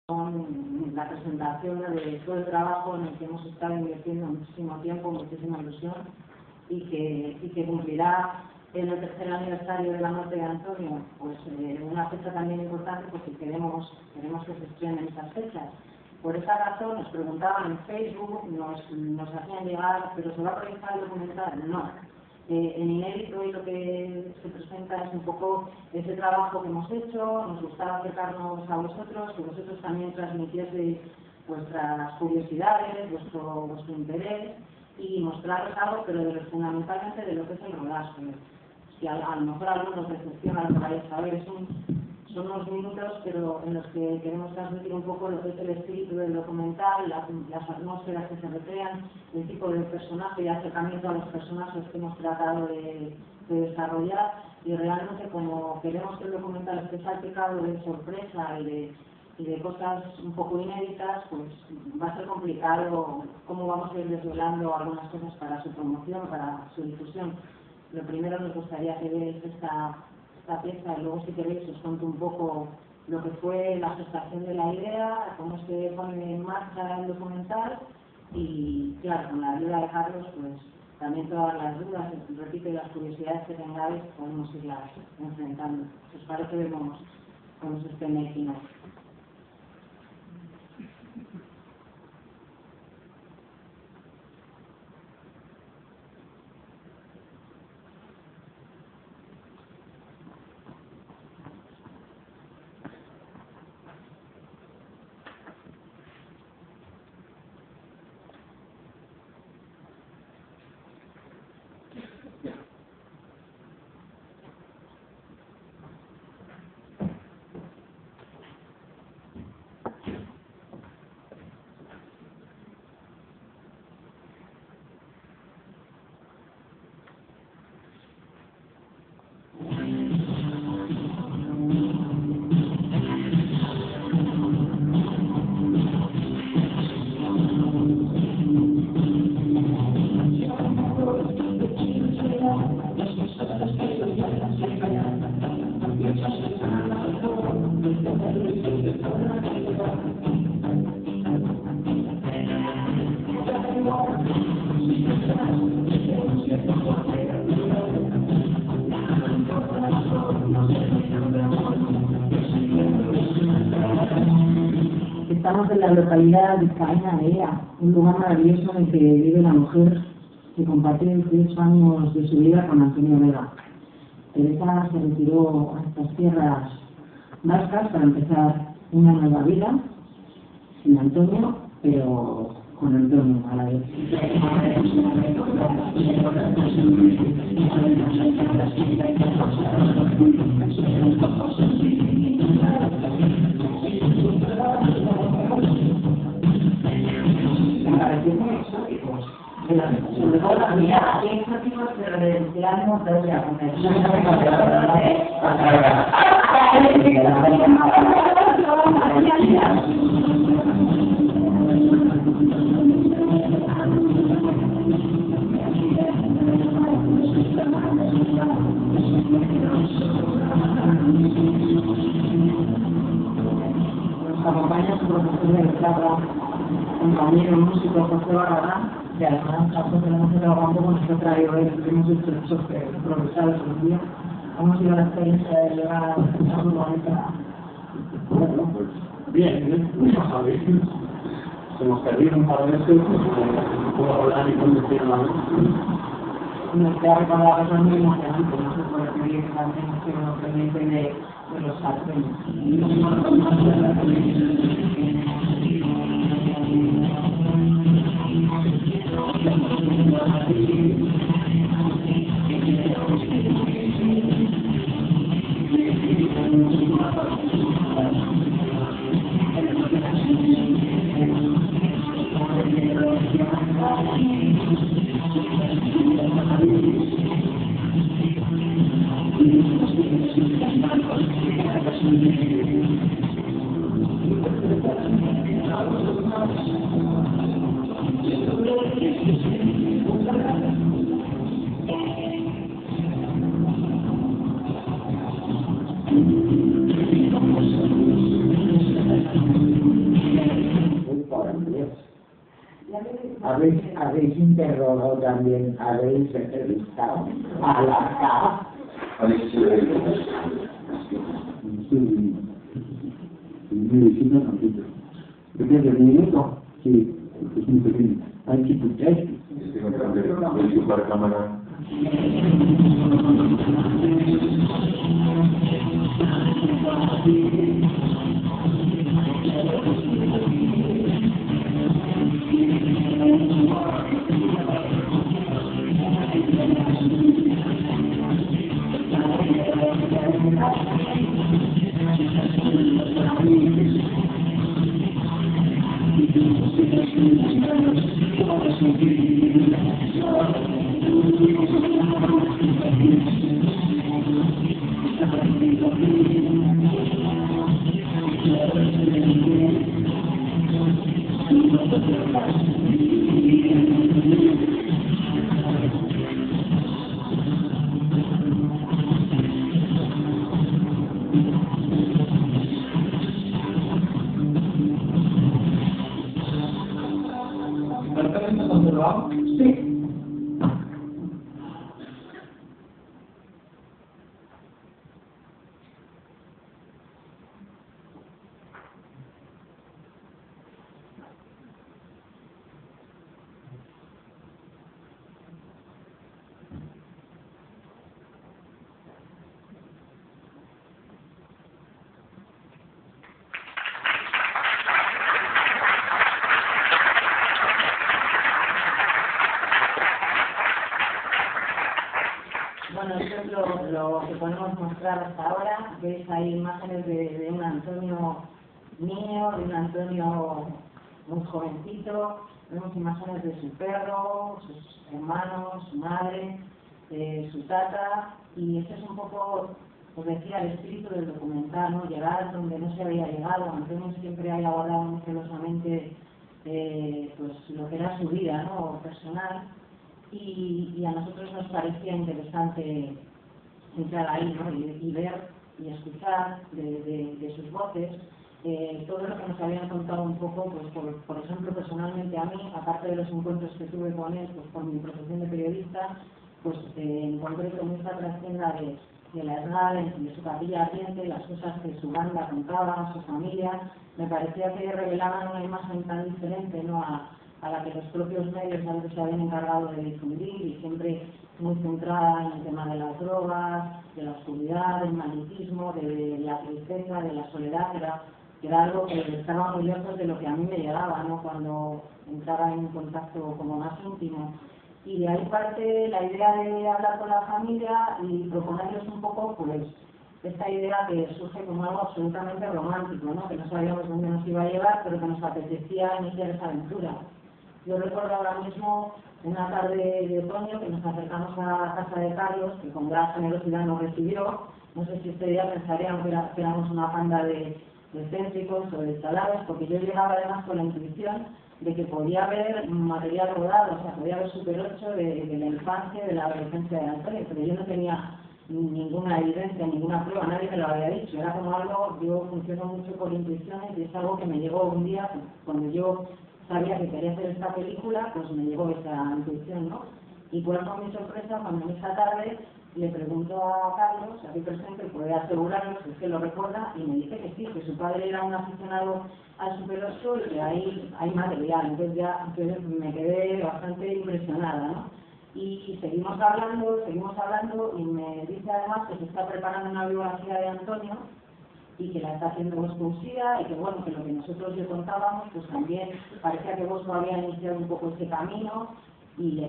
la presentación de todo el trabajo en el que hemos estado invirtiendo muchísimo tiempo, muchísima ilusión y que cumplirá en el tercer aniversario de la muerte de Antonio, pues una fecha también importante porque queremos que se estrenen esas fechas. Por esa razón nos preguntaban en Facebook, nos hacían llegar, ¿pero se va a proyectar el documental? No. En Inédito hoy lo que se presenta es un poco ese trabajo que hemos hecho, nos gustaba acercarnos a vosotros, que vosotros también transmitieseis vuestras curiosidades, vuestro interés y mostraros algo, pero fundamentalmente de lo que es el rodaje. Si a lo mejor a algunos decepciona lo que vais a ver, son unos minutos, pero en los que queremos transmitir un poco lo que es el espíritu del documental, las atmósferas que se recrean, el tipo de personaje y acercamiento a los personajes que hemos tratado de desarrollar, y realmente como queremos que el documental esté salpicado de sorpresa y de cosas un poco inéditas, pues va a ser complicado cómo vamos a ir desvelando algunas cosas para su promoción, para su difusión. Lo primero nos gustaría que veáis esta pieza y luego si queréis os cuento un poco lo que fue la gestación de la idea, cómo se pone en marcha el documental y claro, con la ayuda de Carlos pues también todas las dudas, repito, y las curiosidades que tengáis podemos irlas enfrentando. ¿Os parece que vemos cómo se esté making of? Estamos en la localidad de Caena de Ea, un lugar maravilloso en el que vive la mujer que compartió 18 años de su vida con Antonio Vega. Teresa se retiró a estas tierras vascas para empezar una nueva vida, sin Antonio, pero con Antonio a la vez. Sobre todo la mirada, hay exóticos pero de ánimo propia. Nos acompaña su profesor de guitarra, compañero músico José Barragán, y además nosotros tenemos que trabajar un poco nuestro traído, hemos hecho estos improvisados el día. Hemos ido a la experiencia de llegar a una bonita. Bueno, pues bien, ya sabéis. Se nos perdió un par de veces, no puedo hablar y conducir a la vez. Nos queda recordar cosas muy emocionantes, no sé por qué viene también estoy pendiente de los sartenes. ¿Habéis interrogado también, habéis entrevistado a la CAF? Sí, medicina tampoco. ¿Depende del minuto? Sí, es muy pequeño. Hay que escuchar. Para cámara. Sí. Bueno, esto es lo que podemos mostrar hasta ahora. Veis ahí imágenes de un Antonio niño, de un Antonio muy jovencito. Vemos imágenes de su perro, sus hermanos, su madre, su tata. Y este es un poco, os decía, el espíritu del documental, ¿no? Llegar donde no se había llegado. Antonio siempre ha elaborado muy celosamente pues, lo que era su vida, ¿no? Personal. Y a nosotros nos parecía interesante entrar ahí, ¿no? y ver y escuchar de sus voces todo lo que nos habían contado un poco, pues por ejemplo, personalmente a mí, aparte de los encuentros que tuve con él, pues por mi profesión de periodista, pues encontré con esta trascienda de la edad, de su capilla ardiente, las cosas que su banda contaba, su familia, me parecía que revelaban una imagen tan diferente, ¿no? a la que los propios medios a veces se habían encargado de difundir, y siempre muy centrada en el tema de las drogas, de la oscuridad, del magnetismo, de la tristeza, de la soledad, que era algo que estaba muy lejos de lo que a mí me llegaba, ¿no? Cuando entraba en contacto como más íntimo. Y de ahí parte la idea de hablar con la familia y proponerles un poco, pues, esta idea que surge como algo absolutamente romántico, ¿no? Que no sabíamos dónde nos iba a llevar, pero que nos apetecía iniciar esa aventura. Yo recuerdo ahora mismo una tarde de otoño que nos acercamos a casa de Carlos, que con gran generosidad nos recibió. No sé si este día pensarían que éramos una banda de céntricos o de salados, porque yo llegaba además con la intuición de que podía haber material rodado, o sea, podía haber Super 8 de la infancia, de la adolescencia de Antonio, pero yo no tenía ninguna evidencia, ninguna prueba, nadie me lo había dicho. Era como algo, yo funciono mucho por intuiciones y es algo que me llegó un día cuando yo sabía que quería hacer esta película, pues me llegó esa intuición, ¿no? Y cuál fue mi sorpresa cuando en esa tarde le pregunto a Carlos, aquí presente, puede asegurarnos si es que lo recuerda, y me dice que sí, que su padre era un aficionado al Super 8 y que ahí hay material. Entonces me quedé bastante impresionada, ¿no? Y seguimos hablando, y me dice además que se está preparando una biografía de Antonio y que la está haciendo Bosco Usía, y que bueno, que lo que nosotros le contábamos, pues también parecía que Bosco había iniciado un poco ese camino, y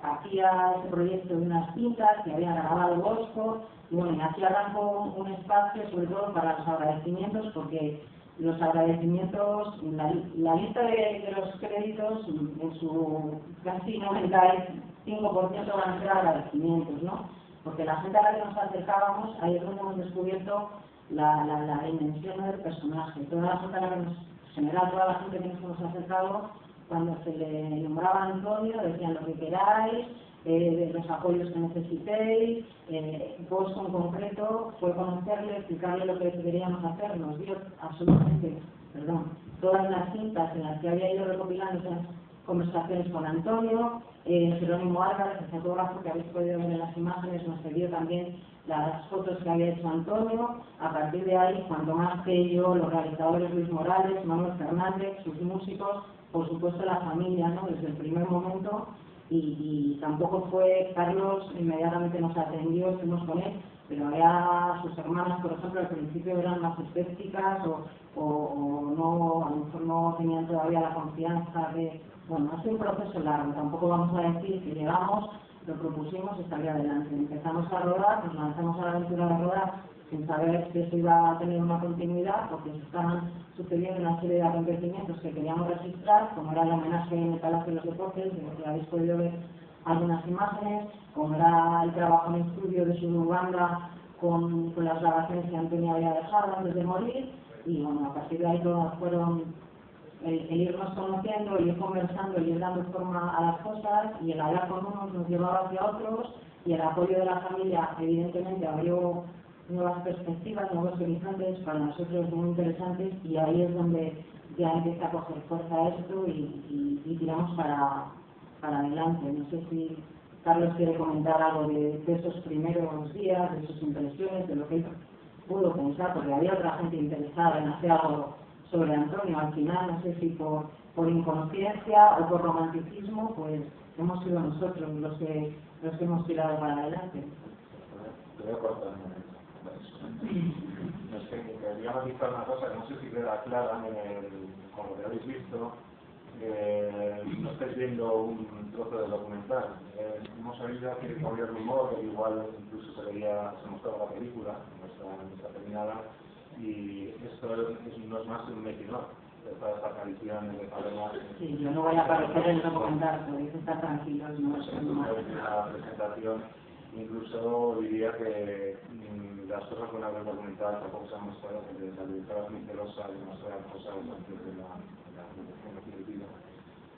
hacía ese proyecto de unas cintas que había grabado Bosco, y bueno, y así arrancó un espacio sobre todo para los agradecimientos, porque los agradecimientos, la lista de los créditos, en su casi 95% van a ser agradecimientos, ¿no? Porque la gente a la que nos acercábamos, ahí es donde hemos descubierto la dimensión del personaje. Toda la gente a la que nos, en general, toda la gente que nos hemos acercado, cuando se le nombraba a Antonio, decían lo que queráis, los apoyos que necesitéis. Bosco en concreto fue conocerle, explicarle lo que queríamos hacer, nos dio absolutamente, todas las cintas en las que había ido recopilando conversaciones con Antonio. Jerónimo Álvarez, el fotógrafo que habéis podido ver en las imágenes, nos cedió también las fotos que había hecho Antonio. A partir de ahí, cuanto más que yo, los realizadores Luis Morales, Manuel Fernández, sus músicos, por supuesto la familia, ¿no? Desde el primer momento. Y tampoco fue, Carlos inmediatamente nos atendió, estuvimos con él, pero había sus hermanas, por ejemplo, al principio eran más escépticas o no, a lo mejor no tenían todavía la confianza de... Bueno, ha sido un proceso largo, tampoco vamos a decir que llegamos, lo propusimos y salió adelante. Empezamos a rodar, nos lanzamos a la aventura de rodar sin saber si eso iba a tener una continuidad, porque se estaban sucediendo una serie de acontecimientos que queríamos registrar, como era el homenaje en el Palacio de los Deportes, de lo que habéis podido ver algunas imágenes, como era el trabajo en estudio de su banda con las grabaciones que Antonio había dejado antes de morir, y bueno, a partir de ahí todas fueron el irnos conociendo, el ir conversando, el ir dando forma a las cosas, y el hablar con unos nos llevaba hacia otros, y el apoyo de la familia evidentemente abrió nuevas perspectivas, nuevos horizontes para nosotros muy interesantes, y ahí es donde ya empieza a coger fuerza esto y tiramos para adelante. No sé si Carlos quiere comentar algo de esos primeros días, de sus impresiones, de lo que él pudo pensar, porque había otra gente interesada en hacer algo sobre Antonio. Al final, no sé si por inconsciencia o por romanticismo, pues hemos sido nosotros los que hemos tirado para adelante. Te voy a cortar. No sé, quería matizar una cosa, no sé si queda clara como lo habéis visto. No estáis viendo un trozo del documental. Hemos sabido que había rumor, que igual incluso se mostraba la película, no está terminada, y esto no es más un making of de todas estas tradiciones de Palermo. Sí, yo no voy a aparecer en el documental, podéis estar tranquilos, no es una presentación. Incluso diría que las cosas buenas del documental tampoco se han mostrado, porque la directora es muy celosa de mostrar cosas antes de la producción definitiva.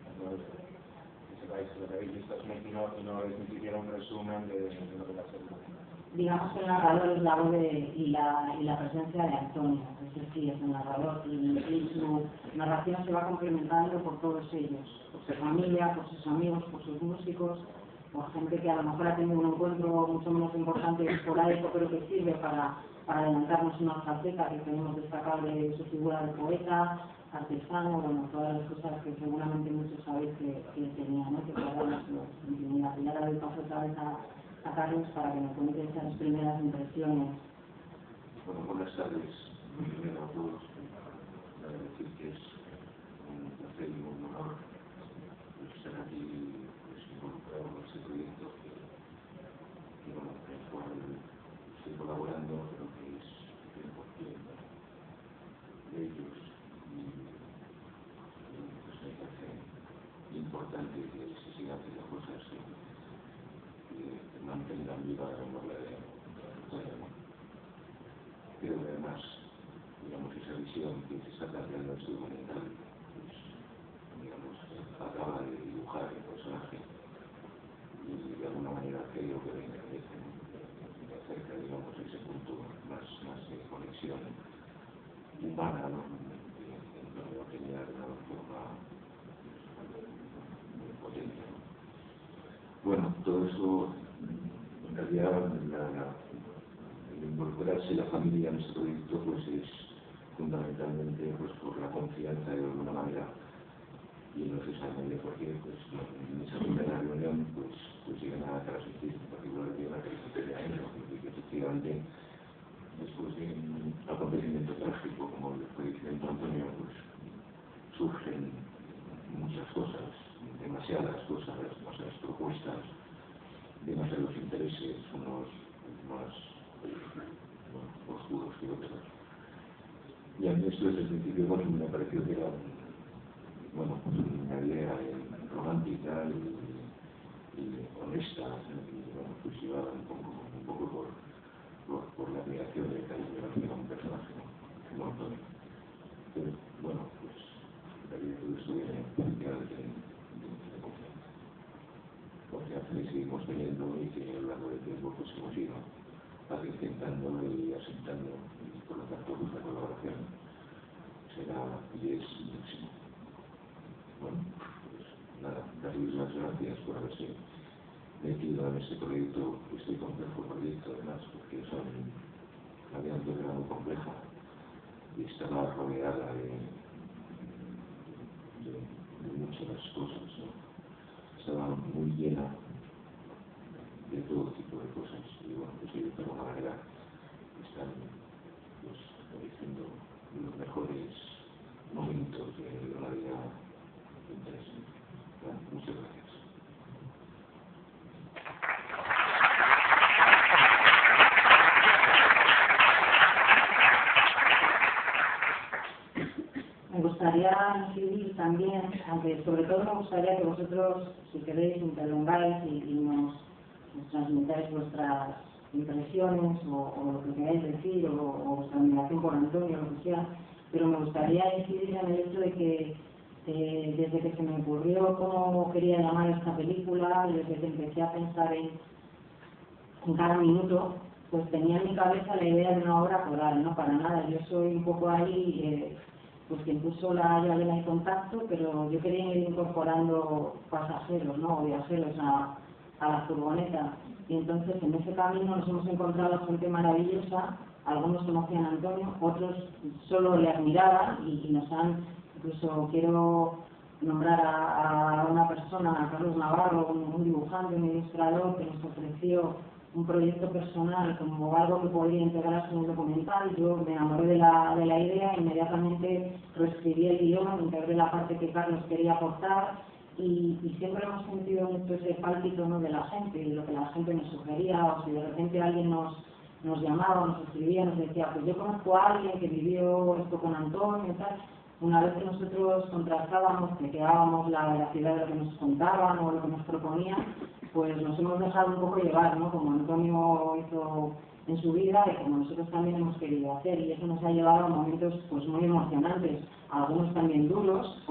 Entonces, que sepáis que lo que habéis visto es making of y no es ni siquiera un resumen de lo que va a ser el documental. Digamos que el narrador es la voz y la presencia de Antonio, es decir, es el narrador, y su narración se va complementando por todos ellos, por su familia, por sus amigos, por sus músicos, por gente que a lo mejor ha tenido un encuentro mucho menos importante y esporádico, pero que sirve para adelantarnos una faceta que tenemos destacable, su figura de poeta, artesano, bueno, todas las cosas que seguramente muchos sabéis que tenía, ¿no? Que guardan su intimidad. Y ahora doy paso otra vez a Carlos para que me cuente esas primeras impresiones. Bueno, buenas tardes. Primero a todos, decir que es un placer y un honor estar aquí involucrado en este proyecto que bueno, con el cual estoy colaborando, pero que es 100% de ellos, y pues me parece importante que se sigan haciendo cosas que mantengan viva la memoria de Palermo. Pero además, digamos, esa visión que se está planteando en este documental, pues, digamos, acaba de dibujar el personaje y de alguna manera creo que me acerca, digamos, a ese punto más de conexión humana, ¿no? Donde va a tener una forma muy potente, ¿no? Bueno, todo eso, en realidad, involucrarse la familia en este proyecto pues es fundamentalmente pues por la confianza de alguna manera, y no se sabe de por qué, pues en esa primera reunión pues llegan a transmitir particularmente una criteria que efectivamente después de un acontecimiento trágico como el fallecimiento de Antonio pues surgen muchas cosas, demasiadas propuestas, demasiados intereses, unos más oscuros que otros. Y a mí esto desde el principio me pareció que era una idea romántica y honesta, y bueno, pues llevaba un poco por la admiración y el cariño que era un personaje, ¿no? Antonio. Pero bueno, pues en realidad todo esto viene de confianza. Confianza que seguimos teniendo y que a lo largo del tiempo pues hemos ido acrecentando y asentando, y por lo tanto pues la colaboración será y es máximo. Bueno, pues nada, darles las gracias por haberse metido en este proyecto, este complejo proyecto además, porque son la vida era muy compleja y estaba rodeada de muchas cosas, ¿no? Estaba muy llena de todo tipo de cosas y bueno, pues ellos de alguna manera están pues diciendo los mejores momentos de la vida interesante. Bueno, muchas gracias. Me gustaría incidir también, aunque sobre todo me gustaría que vosotros, si queréis, intervengáis y nos transmitáis vuestras impresiones o lo que queráis decir o vuestra admiración por Antonio, lo que sea, pero me gustaría incidir en el hecho de que desde que se me ocurrió cómo quería llamar esta película y desde que empecé a pensar en cada minuto, pues tenía en mi cabeza la idea de una obra coral, no para nada. Yo soy un poco ahí, pues quien puso la llave en contacto, pero yo quería ir incorporando pasajeros, ¿no? O viajeros a la furgoneta. Y entonces en ese camino nos hemos encontrado gente maravillosa, algunos conocían a Antonio, otros solo le admiraban y nos han, incluso quiero nombrar a una persona, a Carlos Navarro, un dibujante, un ilustrador que nos ofreció un proyecto personal como algo que podría integrarse en un documental. Yo me enamoré de la idea, inmediatamente reescribí el guión, integré la parte que Carlos quería aportar y siempre hemos sentido mucho ese pálpito, ¿no?, de la gente y lo que la gente nos sugería, o si de repente alguien nos llamaba, nos escribía, nos decía, pues yo conozco a alguien que vivió esto con Antonio y tal. Una vez que nosotros contrastábamos, que quedábamos la veracidad de lo que nos contaban o lo que nos proponían, pues nos hemos dejado un poco llevar, ¿no?, como Antonio hizo en su vida y como nosotros también hemos querido hacer, y eso nos ha llevado a momentos pues muy emocionantes, algunos también duros,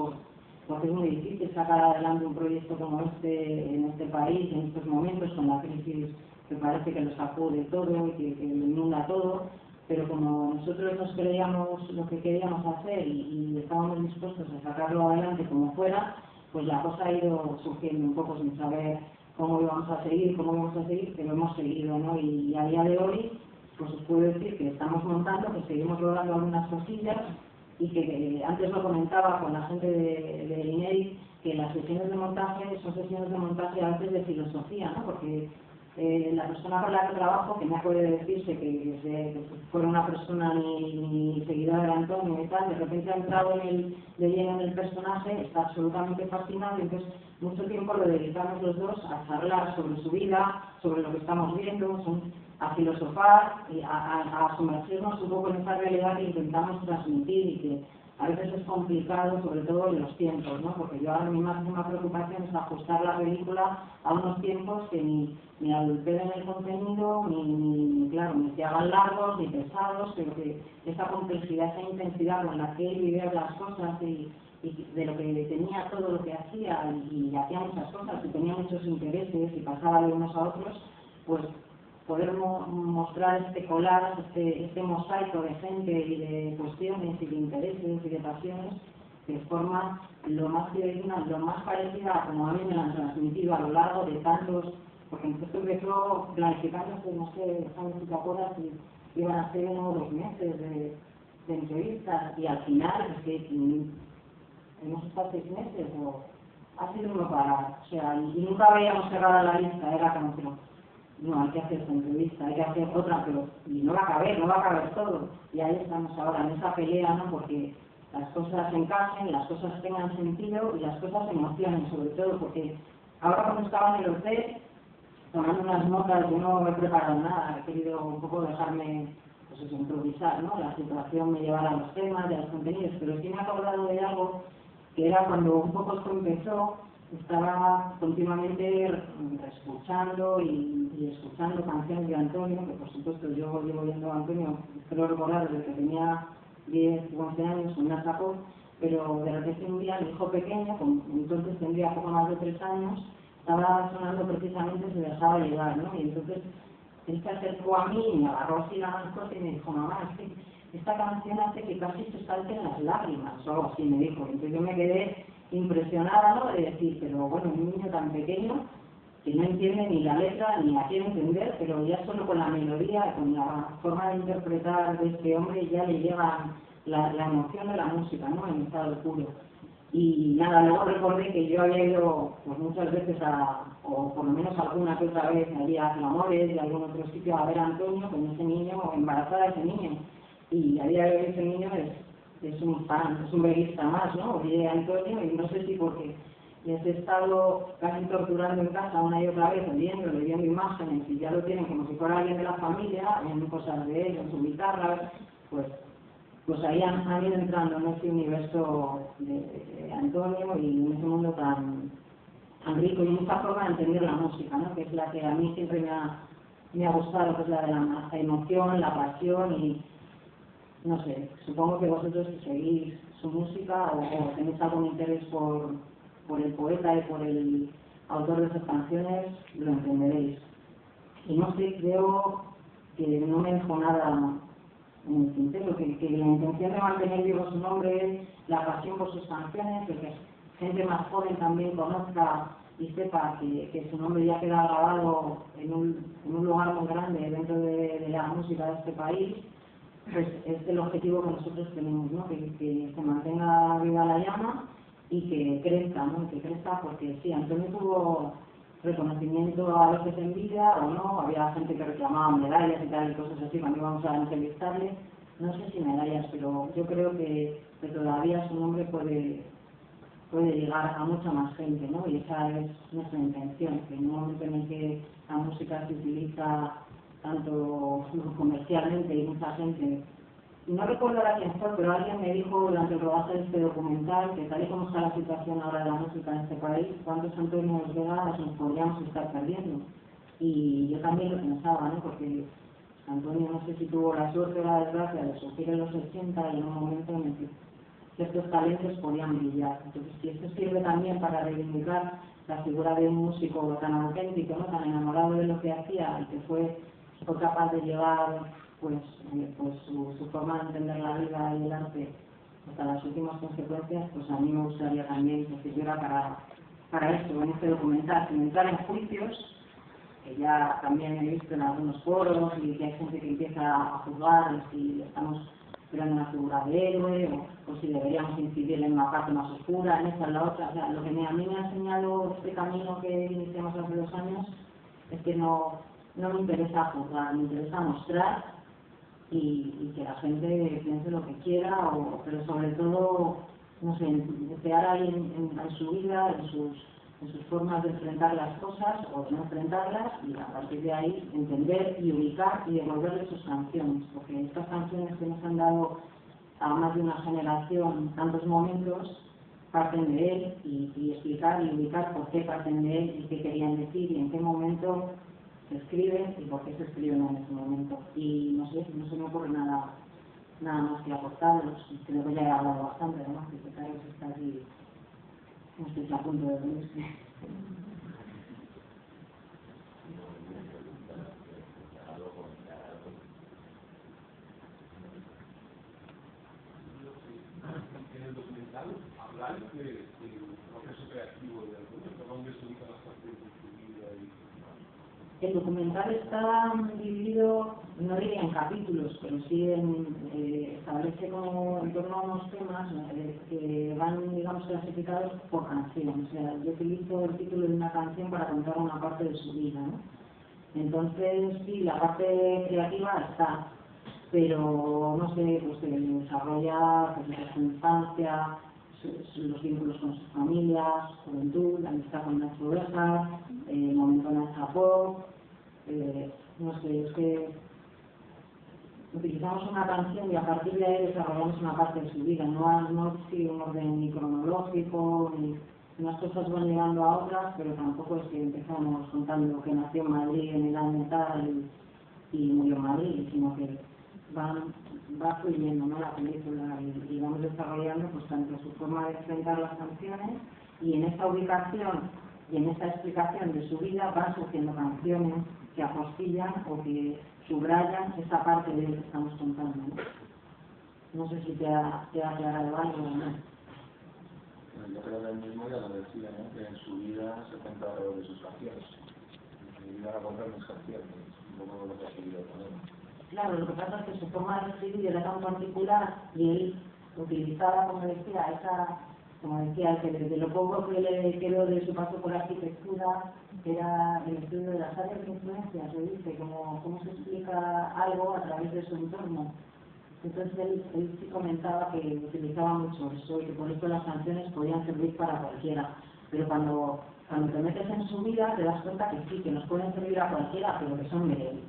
porque es muy difícil sacar adelante un proyecto como este en este país, en estos momentos, con la crisis que parece que lo sacude todo y que lo inunda todo, pero como nosotros nos creíamos lo que queríamos hacer y estábamos dispuestos a sacarlo adelante como fuera, pues la cosa ha ido surgiendo un poco sin saber cómo íbamos a seguir, pero hemos seguido, ¿no? Y a día de hoy, pues os puedo decir que estamos montando, que seguimos rodando algunas cosillas y que antes lo comentaba con la gente de INEI, que las sesiones de montaje son sesiones de montaje a veces de filosofía, ¿no? Porque la persona con la que trabajo, que me puede decirse que fuera una persona ni seguidora de Antonio y tal, de repente ha entrado de lleno en el personaje, está absolutamente fascinado y entonces mucho tiempo lo dedicamos los dos a charlar sobre su vida, sobre lo que estamos viendo, a filosofar, y a sumergirnos un poco en esa realidad que intentamos transmitir y que a veces es complicado, sobre todo en los tiempos, ¿no? Porque yo ahora mi máxima preocupación es ajustar la película a unos tiempos que ni adulteren el contenido, ni se hagan largos, ni pesados, pero que esa complejidad, esa intensidad con la que él vivía las cosas y de lo que tenía todo lo que hacía y hacía muchas cosas y tenía muchos intereses y pasaba de unos a otros, pues poder mostrar este collage, este mosaico de gente y de cuestiones y de intereses y de pasiones de forma lo más fidedigna, lo más parecida a como a mí me lo han transmitido a lo largo de tantos, porque esto empezó planificándose, no sé, si te acuerdas, si iban a ser 1 o 2 meses de entrevistas y al final es que hemos estado 6 meses o ha sido uno para, o sea, y nunca habíamos cerrado la lista, era como que no, hay que hacer esta entrevista, hay que hacer otra, pero y no va a caber todo. Y ahí estamos ahora, en esa pelea, ¿no? Porque las cosas encajen, las cosas tengan sentido y las cosas emocionen, sobre todo, porque ahora cuando estaba en el hotel, tomando unas notas, yo no he preparado nada, he querido un poco dejarme, pues eso, improvisar, ¿no? La situación me llevara a los temas, a los contenidos, pero sí me he acordado de algo que era cuando un poco esto empezó. Estaba continuamente escuchando y escuchando canciones de Antonio, que por supuesto yo llevo viendo a Antonio, creo recordar desde que tenía 10 o 11 años, me sacó, pero de repente un día mi hijo pequeño, entonces tendría poco más de 3 años, estaba sonando precisamente Se dejaba llevar, ¿no? Y entonces él se acercó a mí y me agarró así la mano fuerte y me dijo, mamá, es que esta canción hace que casi se salten las lágrimas, o algo así me dijo. Entonces yo me quedé impresionada, ¿no?, de decir, pero bueno, un niño tan pequeño que no entiende ni la letra ni la quiere entender, pero ya solo con la melodía, con la forma de interpretar de este hombre ya le llega la emoción de la música, ¿no?, en estado puro. Y nada, luego recordé que yo había ido pues muchas veces o por lo menos alguna que otra vez allí a Clamores y a algún otro sitio a ver a Antonio con ese niño, embarazada de ese niño. Y a día de hoy ese niño es un fan, es un verista más, ¿no? Oye, Antonio, y no sé si porque les he estado casi torturando en casa una y otra vez, viendo imágenes, y ya lo tienen como si fuera alguien de la familia, en cosas de él, en su guitarra, pues ahí han ido entrando en este universo de Antonio y en ese mundo tan rico y mucha forma de entender la música, ¿no?, que es la que a mí siempre me ha gustado, que es la de la emoción, la pasión y no sé, supongo que vosotros que seguís su música o tenéis algún interés por el poeta y por el autor de esas canciones, lo entenderéis. Y no sé, creo que no me dejo nada en el tintero, que la intención de mantener vivo su nombre es la pasión por sus canciones, de que gente más joven también conozca y sepa que su nombre ya queda grabado en un lugar muy grande dentro de la música de este país. Pues es el objetivo que nosotros tenemos, ¿no?, que se mantenga viva la llama y que crezca, ¿no?, que crezca, porque sí, Antonio tuvo reconocimiento a veces en vida o no, había gente que reclamaba medallas y tal y cosas así cuando íbamos a entrevistarle, no sé si medallas, pero yo creo que todavía su nombre puede llegar a mucha más gente, ¿no?, y esa es nuestra intención, que en un momento en el que la música se utiliza tanto comercialmente y mucha gente, no recuerdo ahora quién fue, pero alguien me dijo durante el rodaje de este documental que tal y como está la situación ahora de la música en este país, ¿cuántos Antonios Vegas nos podríamos estar perdiendo? Y yo también lo pensaba, ¿no?, porque Antonio no sé si tuvo la suerte o la desgracia de surgir en los 80 y en un momento en el que ciertos talentos podían brillar. Entonces, si esto sirve también para reivindicar la figura de un músico tan auténtico, ¿no?, tan enamorado de lo que hacía y que fue capaz de llevar pues su forma de entender la vida y el arte hasta las últimas consecuencias, pues a mí me gustaría también que sirviera para esto, en este documental, sin entrar en juicios, que ya también he visto en algunos foros y que hay gente que empieza a juzgar si estamos creando una figura de héroe o si deberíamos incidir en una parte más oscura, en esta, en la otra. O sea, lo que a mí me ha enseñado este camino que iniciamos hace 2 años es que no me interesa juzgar, me interesa mostrar y que la gente piense lo que quiera, pero sobre todo, no sé, desear ahí en su vida, en sus formas de enfrentar las cosas o de no enfrentarlas, y a partir de ahí entender y ubicar y devolverle sus canciones, porque estas canciones que nos han dado a más de una generación tantos momentos parten de él, y explicar y ubicar por qué parten de él y qué querían decir y en qué momento se escriben y por qué se escriben en ese momento. Y no sé, no se me ocurre nada más que aportaros. Creo que ya he hablado bastante, además, que Carlos está aquí, no estoy a punto de venirse. En el documental habláis del proceso creativo de Antonio, ¿por dónde se ubican las canciones de su vida? El documental está dividido, no diría en capítulos, pero sí establece como en torno a unos temas que van, digamos, clasificados por canción. O sea, yo utilizo el título de una canción para contar una parte de su vida, ¿no? Entonces, sí, la parte creativa está, pero no sé, pues se desarrolla pues, su infancia, los vínculos con sus familias, juventud, la amistad con las ovejas, el momento en el Japón, no sé, es que utilizamos una canción y a partir de ahí desarrollamos una parte de su vida, no sigue un orden ni cronológico, ni unas cosas van llegando a otras, pero tampoco es que empezamos contando que nació en Madrid en el año tal y murió en Madrid, sino que va fluyendo, ¿no?, la película y vamos desarrollando pues tanto su forma de enfrentar las canciones, y en esta ubicación y en esta explicación de su vida van surgiendo canciones que apostillan o que subrayan esa parte de lo que estamos contando, ¿no? No sé si te ha aclarado algo o no. Yo creo que Ana se cuenta algo de sus canciones. Y van a contar mis canciones, un poco lo que ha querido poner. Claro, lo que pasa es que su forma de escribir era tan particular y él utilizaba, como decía, que desde lo poco que le quedó de su paso por la arquitectura, que era el estudio de las áreas de influencia, se dice, cómo se explica algo a través de su entorno. Entonces él sí comentaba que utilizaba mucho eso y que por eso las canciones podían servir para cualquiera. Pero cuando te metes en su vida te das cuenta que sí, que nos pueden servir a cualquiera, pero que son de él.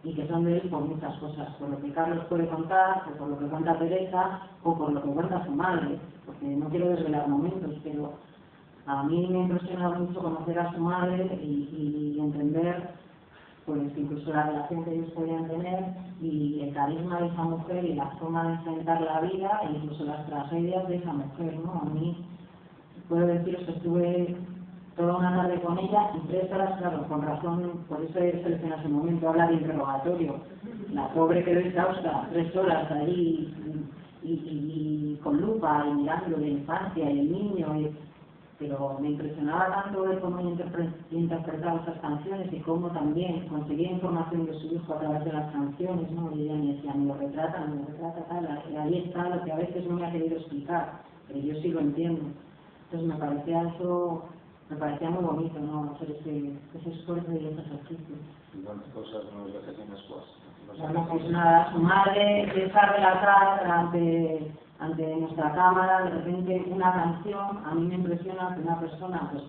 Y que son de él por muchas cosas, por lo que Carlos puede contar, o por lo que cuenta Teresa, o por lo que cuenta su madre, porque no quiero desvelar momentos, pero a mí me ha impresionado mucho conocer a su madre y entender pues incluso la relación que ellos podían tener y el carisma de esa mujer y la forma de enfrentar la vida e incluso las tragedias de esa mujer, ¿no? A mí puedo deciros que estuve toda una tarde con ella y 3 horas, claro, con razón, por eso he seleccionado ese momento, habla de interrogatorio. La pobre quedó exhausta, 3 horas ahí y con lupa y mirando la infancia y el niño, pero me impresionaba tanto ver cómo interpretaba esas canciones y cómo también conseguía información de su hijo a través de las canciones, ¿no? Y ella me decía, me lo retrata tal, y ahí está lo que a veces no me ha querido explicar, pero yo sí lo entiendo. Entonces me parecía muy bonito, ¿no? Hacer ese esfuerzo y ese ejercicio. ¿Y cuántas cosas no es lo que tienes pues? Bueno, pues nada, su madre empieza a relatar ante nuestra cámara, de repente una canción. A mí me impresiona que una persona, pues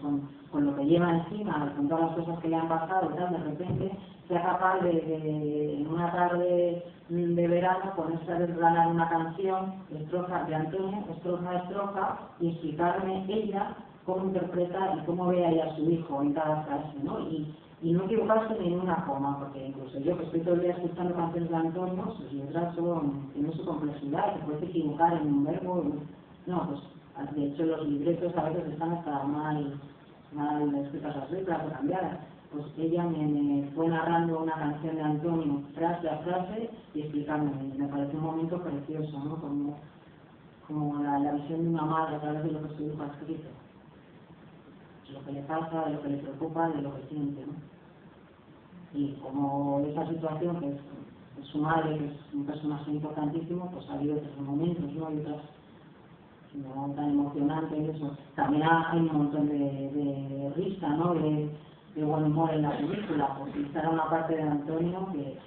con lo que lleva encima, con todas las cosas que le han pasado y tal, de repente sea capaz de en una tarde de verano ponerse a desgranar una canción, estrofa de Antonio, estrofa a estrofa, y explicarme ella cómo interpreta y cómo ve a su hijo en cada frase, ¿no? Y no equivocarse ni en una coma, porque incluso yo que estoy todo el día escuchando canciones de Antonio, sus letras tienen su complejidad, se puede equivocar en un verbo, no, pues de hecho los libretos a veces están hasta mal escritas las letras o cambiadas. Pues ella me fue narrando una canción de Antonio, frase a frase, y explicándome. Me pareció un momento precioso, ¿no? Como la visión de una madre a través de lo que su hijo ha escrito. De lo que le pasa, de lo que le preocupa, de lo que siente, ¿no? Y como esa situación, que es su madre, que es un personaje importantísimo, pues ha habido otros momentos, ¿no? Y otras no tan emocionantes, eso. También hay un montón de risa, ¿no? De buen humor en la película, porque esta era una parte de Antonio que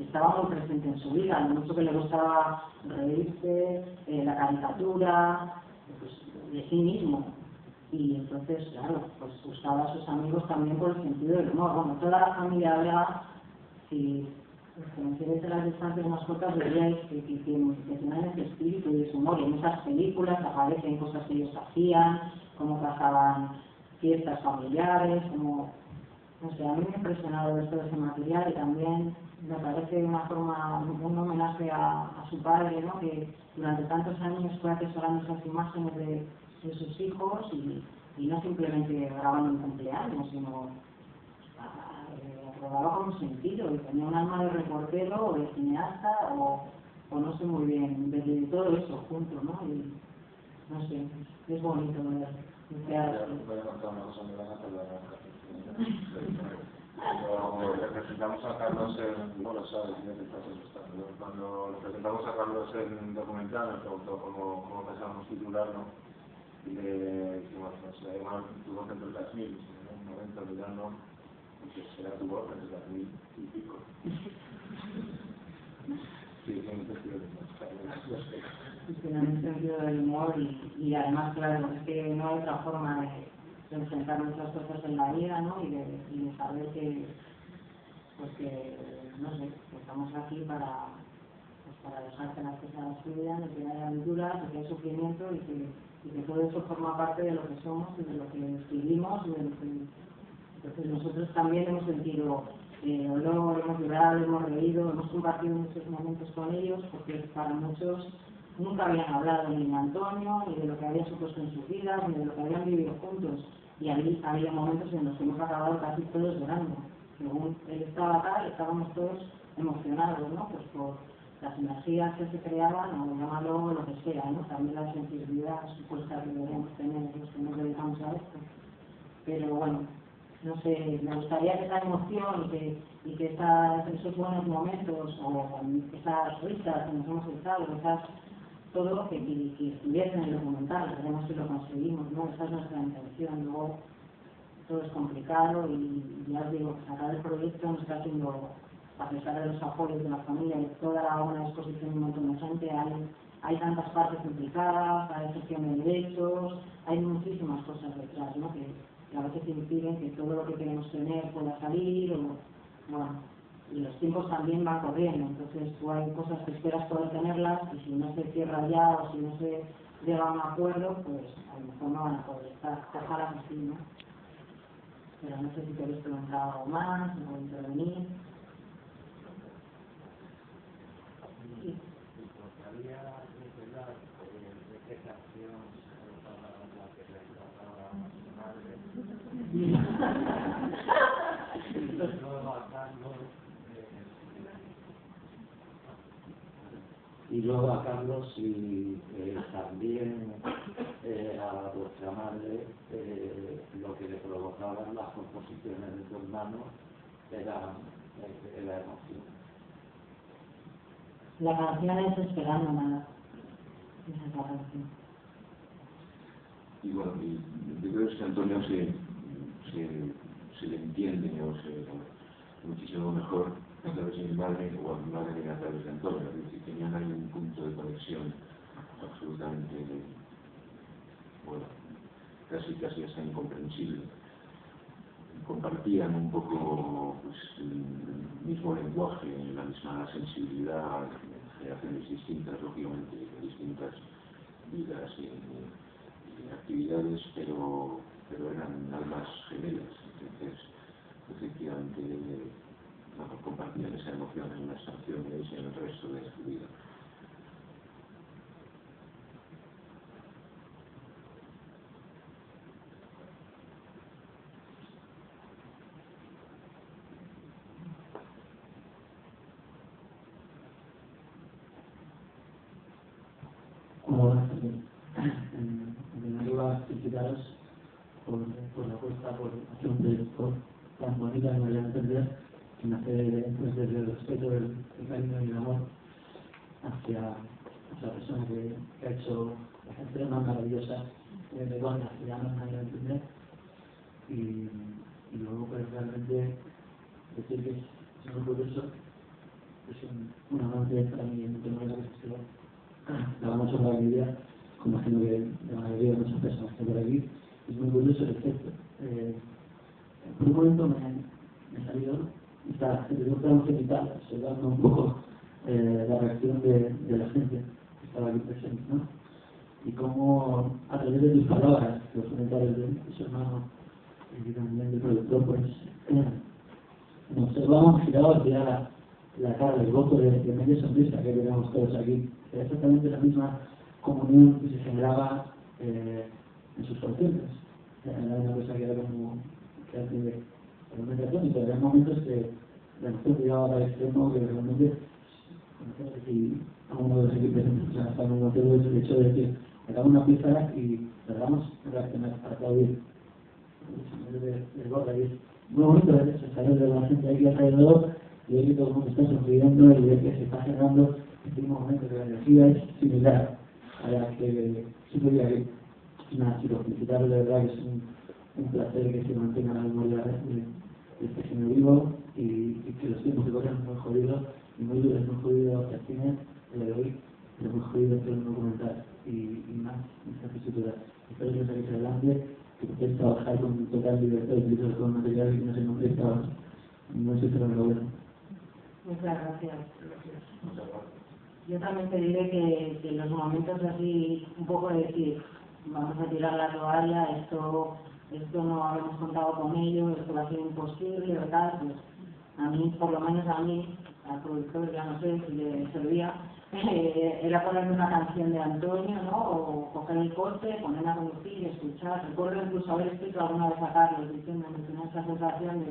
estaba muy presente en su vida, lo mucho que le gustaba reírse, la caricatura, pues, de sí mismo. Y entonces, claro, pues gustaba a sus amigos también por el sentido del humor. Bueno, toda la familia habla, si conocierais de las distancias más cortas, veríais que tenían ese espíritu y ese humor. Y en esas películas aparecen cosas que ellos hacían, cómo pasaban fiestas familiares, como, no sé, a mí me ha impresionado esto de ese material y también me parece una forma, un homenaje a su padre, ¿no? Que durante tantos años fue atesorando esas imágenes de sus hijos y no simplemente grabando un cumpleaños, sino grababa con sentido y tenía un alma de reportero o de cineasta o no sé muy bien, de todo eso junto, ¿no? Y no sé, es bonito ver. Voy a contar una cosa muy buena, cuando representamos a Carlos en, no lo sabes, cuando lo presentamos a Carlos en documental, me preguntó cómo pensábamos titularlo. Y le dijimos, no sé, tu voz entre las 1000, en un momento mirando, pues será tu voz entre las 1000 y pico. Sí, tiene un sentido de humor. Tiene un sentido del humor y además, claro, es que no hay otra forma de enfrentar muchas cosas en la vida, ¿no? Y de saber que, pues que, no sé, que estamos aquí para dejar que las cosas fluyan, de que haya aventuras, de que hay sufrimiento y que todo eso forma parte de lo que somos y de lo que escribimos y de lo que... Entonces nosotros también hemos sentido dolor, hemos llorado, hemos reído, hemos compartido muchos momentos con ellos porque para muchos nunca habían hablado ni de Antonio, ni de lo que había supuesto en sus vidas, ni de lo que habían vivido juntos. Y ahí había momentos en los que hemos acabado casi todos llorando. Según él estaba acá, estábamos todos emocionados, ¿no? Pues por las energías que se creaban, o llamarlo lo que sea, ¿no? También la sensibilidad supuesta que deberíamos tener los que nos dedicamos a esto. pero bueno, no sé, me gustaría que esa emoción y que esos buenos momentos o esas risas que nos hemos echado, todo que estuviesen en el documental, veremos si lo conseguimos, ¿no? Esa es nuestra intención. Luego todo es complicado y ya os digo, sacar el proyecto no está haciendo, a pesar de los apoyos de la familia y toda la buena disposición de un montón de gente, hay tantas partes implicadas, hay gestión de derechos, hay muchísimas cosas detrás, ¿no? Que a veces impiden que todo lo que queremos tener pueda salir, bueno, y los tiempos también van corriendo, entonces tú hay cosas que esperas poder tenerlas y si no se cierra ya o si no se llega a un acuerdo, pues a lo mejor no van a poder estar, ojalá que sí, ¿no? Pero no sé si queréis preguntar algo más o intervenir. Sí. Y luego a Carlos y también a vuestra madre lo que le provocaban las composiciones de tu hermano era emoción. La canción es Esperando Nada. Esa es la canción. Y bueno, yo creo que Antonio se le entiende muchísimo mejor a través de mi madre o a mi madre que a través de Antonio. Es decir, tenían ahí un punto de conexión absolutamente, bueno, casi hasta incomprensible. Compartían un poco pues, el mismo lenguaje, la misma sensibilidad, generaciones distintas, lógicamente, distintas vidas y actividades, pero eran almas gemelas. Entonces, efectivamente, compartían esa emoción en las canciones y en el resto de su vida. Hola, en primer lugar, felicitaros por la apuesta por hacer un proyecto tan bonito que me voy a entender, que nace pues, desde el respeto, el cariño y el amor hacia la persona que ha hecho la gente más maravillosa de Guardia, que ya no me voy a entender. Y luego, pues realmente decir que es muy curioso, es un amante para mí en el tema de la gestión. La vamos a hablar hoy día, como imagino que la mayoría de muchas personas que por aquí, es muy curioso el efecto. Por un momento me salió esta un genital, observando un poco la reacción de la gente que estaba aquí presente, ¿no? Y cómo a través de tus palabras, los comentarios de su hermano y también del productor, pues nos observamos girados hacia la cara, el gozo de media sonrisa que tenemos todos aquí. Era exactamente la misma comunión que se generaba en sus conciertos. Era una cosa que era como que hace realmente atónico. Había momentos que la emoción llegaba al extremo que realmente, si a uno de los equipos estaba en un hotel, el hecho de que hagamos una pieza y tratamos de reaccionar para aplaudir. Es gorda y es muy bonito ver eso, saber de la gente aquí alrededor y ver que todo el mundo está sonriendo y ver que se está generando este momento que la energía es similar a la que siempre había. Nada, chicos, felicitaros, de verdad que es un placer que se mantenga la memoria de este género vivo y que los tiempos que corren muy jodidos y muy duros, muy jodidos hacia el cine, el de hoy, pero muy jodidos hacer un documental y más en esta tesitura. Espero que os saquéis adelante, que podéis trabajar con total libertad de utilizar todo el material y que no se encontréis trabajos. No sé si lo bueno. Muchas gracias. Yo también te diré que en los momentos así, un poco de decir, vamos a tirar la toalla, esto no habíamos contado con ello, esto va a ser imposible, ¿verdad? Pues a mí, por lo menos a mí, al productor, ya no sé si le servía, era ponerme una canción de Antonio, ¿no? O coger el coche, ponerme a conducir y escuchar. Recuerdo incluso haber escrito alguna vez a Carlos diciéndome que tenía esa sensación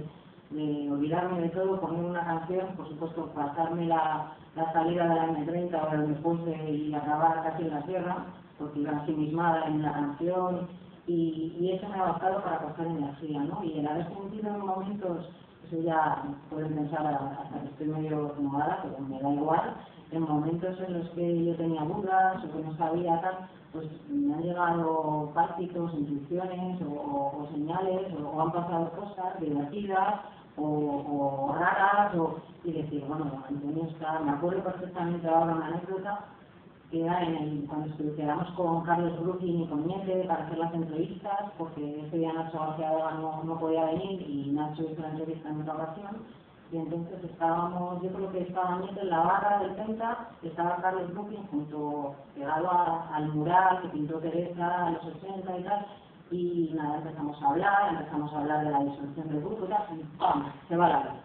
de olvidarme de todo, poner una canción, por supuesto, pasarme la salida de la M30 o donde fuese y acabar casi en la sierra, porque iba ensimismada en la canción y eso me ha bastado para coger energía, ¿no? Y el haber sentido en momentos, eso ya pueden pensar hasta que estoy medio acomodada, pero me da igual, en momentos en los que yo tenía dudas o que no sabía tal, pues me han llegado pálpitos, intuiciones o señales, o han pasado cosas divertidas o raras, y decir, bueno, Antonio está, me acuerdo perfectamente ahora una anécdota, que era cuando quedamos con Carlos Brooklyn y con Niete para hacer las entrevistas, porque ese día Nacho García no podía venir y Nacho hizo la entrevista en otra ocasión, y entonces estábamos, yo creo que estaba Niete en la barra del Penta, estaba Carlos Brooklyn pegado al mural que pintó Teresa en los 80 y tal, y nada, empezamos a hablar de la disolución del grupo y tal, y ¡pam!, se va la luz,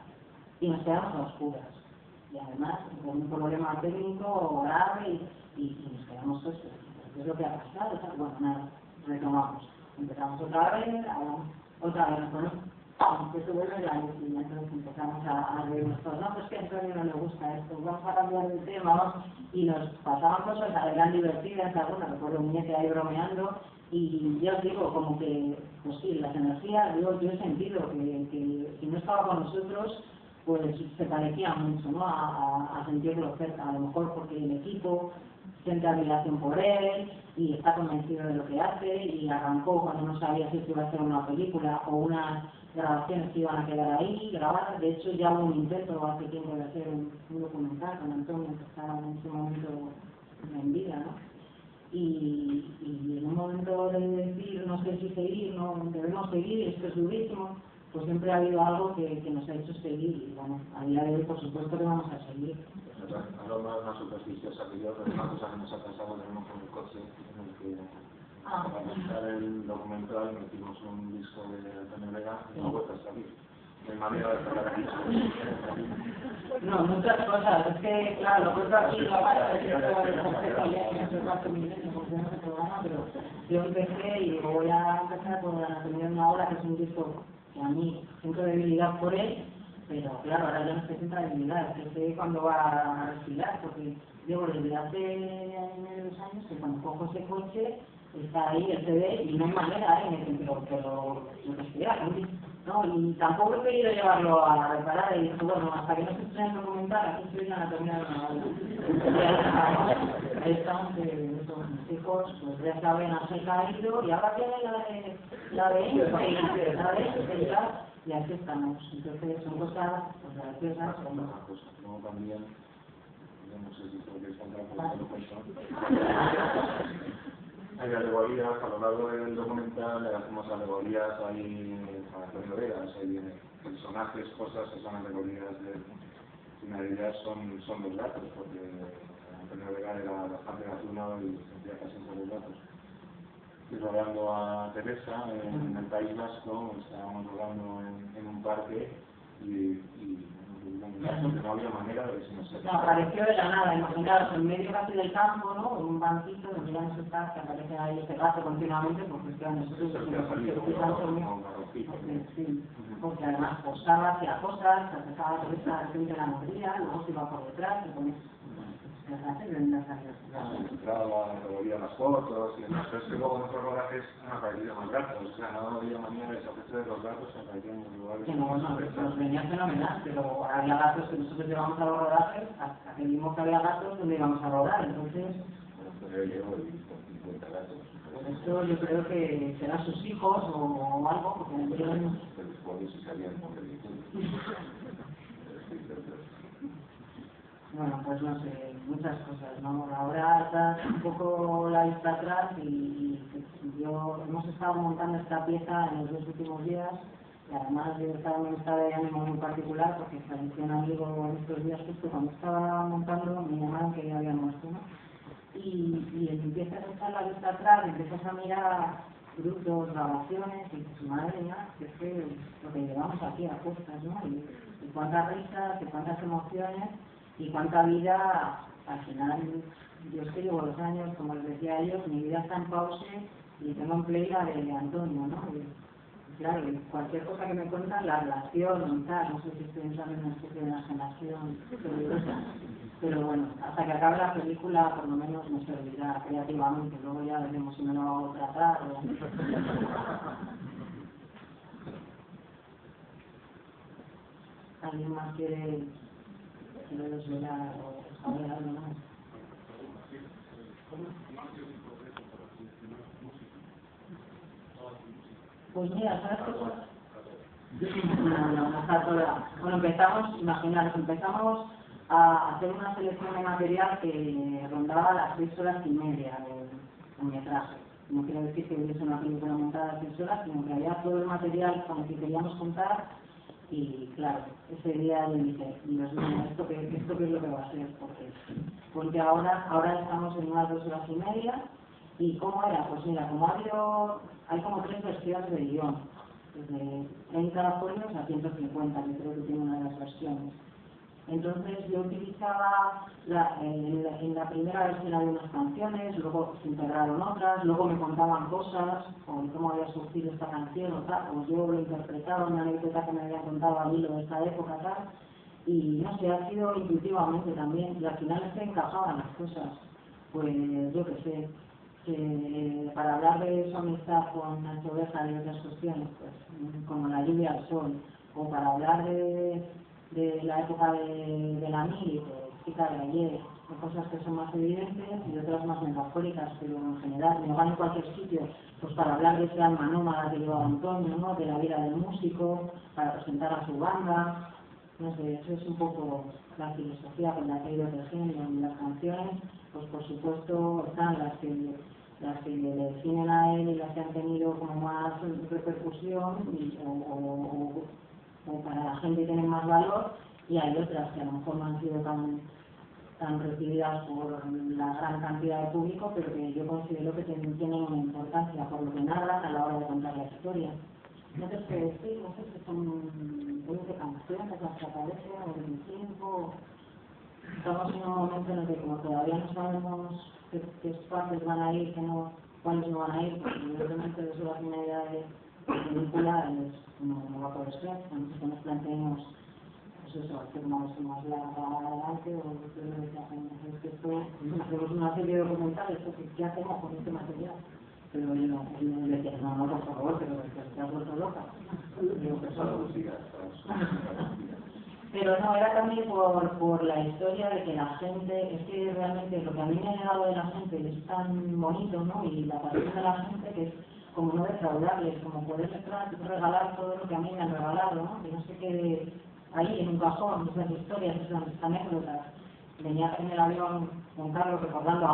y nos quedamos a oscuras. Y además con un problema técnico grave y nos quedamos pues, ¿qué es lo que ha pasado? O sea, bueno, nada, retomamos. Empezamos otra vez, bueno, que se vuelve la luz y entonces empezamos a reírnos todos. No, pues que a Antonio no le gusta esto, vamos a cambiar de tema, vamos. Y nos pasaban cosas, eran divertidas, alguna, recuerdo un niño ahí bromeando, y yo os digo, como que, pues sí, las energías, yo he sentido que si no estaba con nosotros, pues se parecía mucho, ¿no? A sentirlo cerca, a lo mejor porque el equipo siente admiración por él y está convencido de lo que hace y arrancó cuando no sabía si esto iba a ser una película o unas grabaciones que iban a quedar ahí grabadas. De hecho ya hubo un intento hace tiempo de hacer un documental con Antonio, que estaba en ese momento en vida, ¿no? Y en un momento de decir no sé si seguir, no debemos seguir, esto es durísimo, pues siempre ha habido algo que nos ha hecho seguir y bueno, a día de hoy por supuesto que vamos a seguir. Algo más supersticiosa que yo, pero una cosa que nos ha pasado, tenemos un coche en el que para montar el documental metimos un disco de Antonio Vega y no vuelve a salir. De manera de sacar aquí. No, muchas cosas, es que claro, lo cuento aquí, lo pasa es que esto es complejo, ya no sé cuánto milenio funciona este programa, pero yo empecé y digo, voy a empezar con Anatomía de una hora, que es un disco que a mí siento debilidad por él, pero claro, ahora ya no se sienta debilidad, que sé cuándo va a respirar, porque llevo desde hace 2 años que cuando cojo ese coche está ahí el CD y no hay manera, pero respirar, ¿no? Y tampoco he querido llevarlo a reparar y dije, bueno, hasta que no se estrene el documental, aquí estoy en Anatomía de una hora. Ahí estamos, mis hijos, pues ya saben, han caído y ahora tienen la de ella, y aquí estamos. Entonces son cosas pues, graciosas. Como también, yo no sé si tengo que contar porque lo cuento. Hay alegorías, a lo largo del documental hacemos alegorías, hay alegorías, hay personajes, cosas que son alegorías de finalidad, son los gatos, porque Antonio Vega era bastante gatuno y sentía casi por los gatos. Y rodando a Teresa en el País Vasco, estábamos rodando en un parque y un gato que no había manera de que se nos separara. No, apareció de la nada, imaginaros, en medio casi del campo, ¿no? Un banquito donde ya no se está, que aparece ahí ese gato continuamente, porque es que a nosotros porque además posaba, hacía cosas, se acercaba a Teresa de repente la mordía, luego se iba por detrás, y con eso. Entraba, revolvía las fotos y demás, pero es que luego en otros rodajes han aparecido más gatos, o sea, no había manera de deshacerse de los gatos, aparecían en los lugares. Que no, nos venía fenomenal, pero había gatos que nosotros llevamos a los rodajes, hasta que vimos que había gatos donde íbamos a rodar, entonces... Pero yo llevo 50 gatos. Esto yo creo que serán sus hijos o algo, porque pero después sí sabían por el Bueno, pues no sé, muchas cosas, ¿no? Ahora está un poco la vista atrás y hemos estado montando esta pieza en los 2 últimos días y además yo estaba en un estado de ánimo muy particular porque falleció un amigo en estos días justo cuando estaba montando, me llamaron que ya había muerto, ¿no? Y empiezas a echar la vista atrás, empiezas a mirar grupos, grabaciones y pues madre mía, que es que lo que llevamos aquí a costas, ¿no? Y cuántas risas, y cuántas emociones y cuánta vida, al final, yo es que llevo 2 años, como les decía a ellos, mi vida está en pausa y tengo en play la de Antonio, ¿no? Y claro, cualquier cosa que me cuentan, la relación, tal, no sé si estoy entrando en una especie de enajenación peligrosa. Pero bueno, hasta que acabe la película por lo menos me servirá creativamente, luego ya veremos si me lo hago tratar o... ¿Alguien más quiere desvelar o saber algo más? Pues mira, ¿sabes qué pasa? No está toda. Bueno, empezamos a hacer una selección de material que rondaba las 6 horas y media de metraje. No quiero decir que hubiese una película montada de 6 horas, sino que había todo el material con el que queríamos contar. Y claro, ese día yo dije, Dios mío, ¿esto qué es lo que va a ser? Porque ahora estamos en unas 2 horas y media. ¿Y cómo era? Pues mira, hay como 3 versiones de guión, desde 30 folios a 150, que creo que tiene una de las versiones. Entonces yo utilizaba, en la primera versión había unas canciones, luego se integraron otras, luego me contaban cosas, o cómo había surgido esta canción o tal, pues yo lo interpretaba, una anécdota que me había contado a mí de esta época tal, y no sé, ha sido intuitivamente también, y al final es que encajaban las cosas, pues yo qué sé, que para hablar de su amistad con Nacho Bejar y otras cuestiones, pues como la lluvia al sol, o para hablar de la época de la mili, de Chica de ayer, de cosas que son más evidentes y otras más metafóricas, pero en general me van en cualquier sitio, pues para hablar de ese alma nómada que lleva Antonio, ¿no? De la vida del músico, para presentar a su banda, no sé, eso es un poco la filosofía con la que he ido creciendo. En las canciones, pues por supuesto están las que le definen a él y las que han tenido como más repercusión o para la gente tienen más valor, y hay otras que a lo mejor no han sido tan recibidas por la gran cantidad de público, pero que yo considero que tienen una importancia por lo que narran a la hora de contar la historia. No sé qué decir, no sé si son 20 canciones las que aparecen, o 25. Estamos en un momento en el que como todavía no sabemos qué partes van a ir, cuáles no van a ir, porque evidentemente 2 horas y media de película no va a poder ser. A nosotros nos planteemos pues eso, hacer una versión más larga para adelante, o hacemos una serie de documentales, ¿qué hacemos con este material? Pero él le decía, no, por favor, pero que estás vuelto loca. Pero no, era también por la historia de que la gente, es que realmente lo que a mí me ha llegado de la gente es tan bonito, ¿no? Y la pasión de la gente que es como no defraudarles, como poder regalar todo lo que a mí me han regalado, ¿no? Que no se quede ahí en un cajón, esas historias, esas anécdotas. Venía en el avión con Carlos recordando a